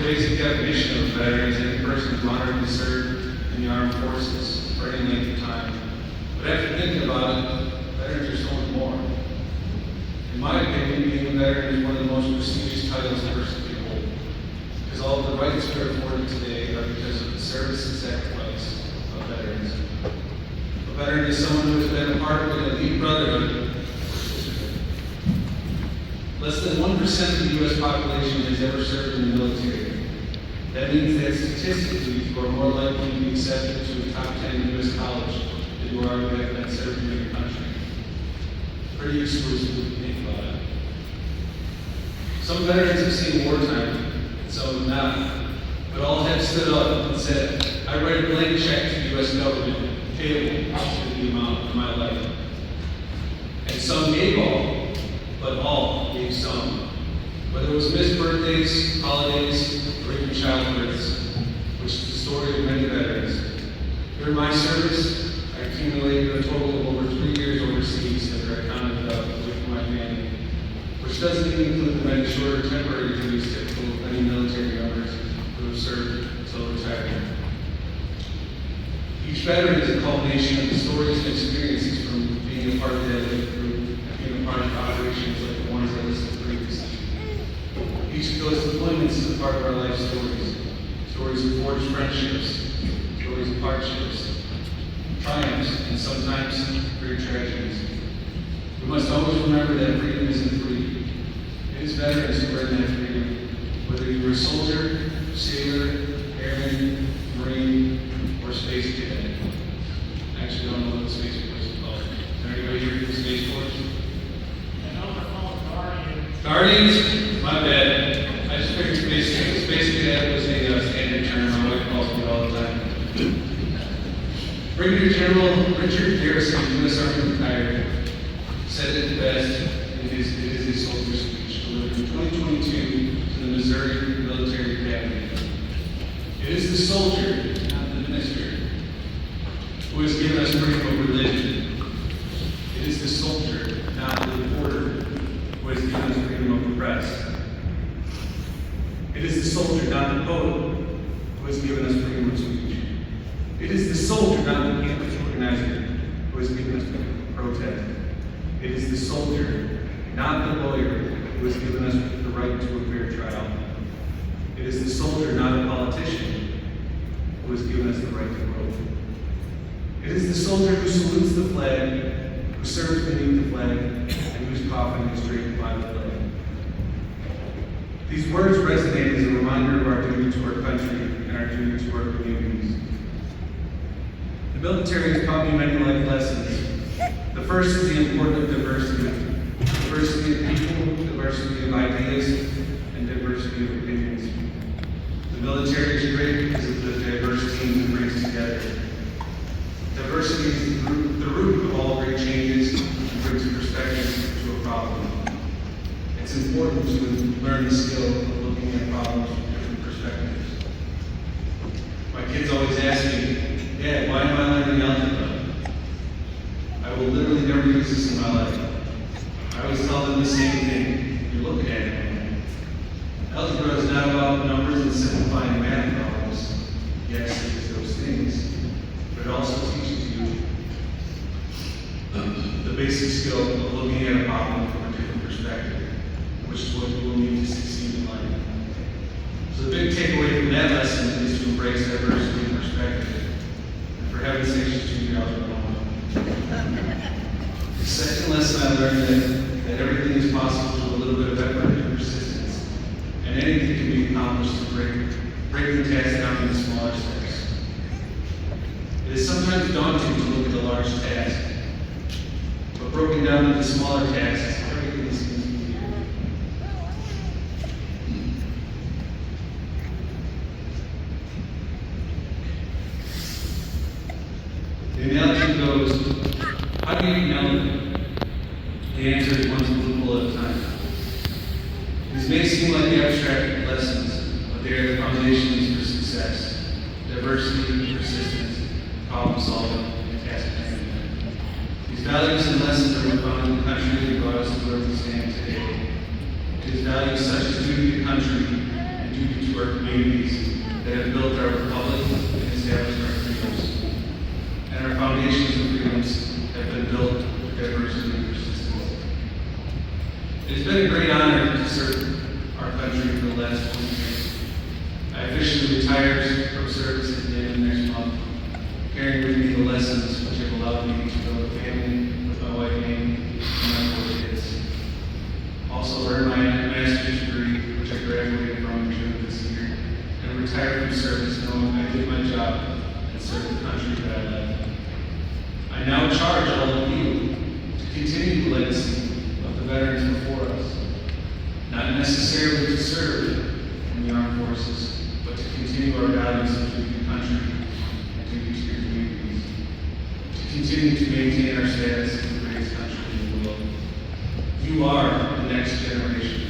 basic definition of a veteran is any person who's honored to serve in the armed forces for any length of time. But after thinking about it, veterans are so much more. In my opinion, being a veteran is one of the most prestigious titles a person can hold, because all of the rights we are afforded today are because of the service and sacrifice of veterans. A veteran is someone who has been a part of an elite brotherhood. Less than 1% of the U.S. population has ever served in the military. That means that statistically, you are more likely to be accepted to a top 10 U.S. college than you are who have been serving in your country. Pretty exclusive if you think about it. Some veterans have seen wartime, and some have not. But all have stood up and said, I write a blank check to the U.S. government, payable to the amount of my life. And some gave all, but all gave some. Whether it was missed birthdays, holidays, or even childbirths, which is the story of many veterans. During my service, I accumulated a total of over 3 years overseas after I counted it up with my family, which doesn't even include the many shorter temporary duties typical of many military members who have served until retirement. Each veteran is a culmination of the stories and experiences from being a part of that elite group and being a part of operations like the ones I listed previously. Each of those deployments is a part of our life stories. Stories of forged friendships, stories of hardships, triumphs, and sometimes great tragedies. We must always remember that freedom isn't free. It is veterans who earn that freedom, whether you were a soldier, sailor, airman, marine, or space cadet. I actually don't know what the Space Force is called. Is there anybody here from the Space Force? I know they're called Guardians. Guardians? My bad. I just figured Space Cadet was a standard term. My wife calls me all the time. Brigadier General Richard Garrison, U.S. Army retired, said it best in his soldier speech delivered in 2022 to the Missouri Military Academy. It is the soldier, not the minister, who has given us freedom of religion. It is the soldier, not the reporter, who has given us freedom of the press. It is the soldier, not the poet, who has given us freedom of speech. It is the soldier, not the campus organizer, who has given us freedom of protest. It is the soldier, not the lawyer, who has given us the right to a fair trial. It is the soldier, not a politician, who has given us the right to vote. It is the soldier who salutes the flag, who serves beneath the flag, and whose coffin is draped by the flag. These words resonate as a reminder of our duty to our country and our duty to our communities. The military has taught me many life lessons. The first is the importance of diversity. Diversity of people, diversity of ideas, and diversity of opinions. The military is great because of the diverse teams it brings together. Diversity is the root of all great changes and brings perspective to a problem. It's important to learn the skill of looking at problems from different perspectives. My kids always ask me, Dad, why am I learning algebra? I will literally never use this in my life. I always tell them the same thing. You're looking at it. Algebra is not about numbers and simplifying math problems. Yes, it is those things, but it also teaches you the basic skill of looking at a problem from a different perspective, which is what you will need to succeed in life. So the big takeaway from that lesson is to embrace diversity and perspective. And for heaven's sake, just do your algebra homework. The second lesson I learned that everything is possible with a little bit of effort and persistence, and anything can be accomplished through breaking the task down into smaller steps. It is sometimes daunting to look at the large task, but broken down into smaller tasks, everything seems easier. The analogy goes, how do you eat an elephant? The answer is one spoonful at a time. These may seem like abstract lessons, but they are the foundations for success. Diversity, persistence, problem solving, and task management. These values and lessons are found in the country that brought us to where we stand today. It is values such as duty to country and duty to our community communities that have built our republic and established our freedoms. And our foundations of freedoms have been built with diversity and persistence. It has been a great honor to serve our country for the last 20 years. I officially retired from service at the end of next month, carrying with me the lessons which have allowed me to build a family with my wife Amy and my 4 kids. Also earned my master's degree, which I graduated from in June of this year, and retired from service knowing I did my job and served the country that I led. I now charge all of you to continue the legacy of the veterans before us, not necessarily to serve in the armed forces, but to continue our values of duty to country and duty to your communities, to continue to maintain our status as the greatest country in the world. You are the next generation.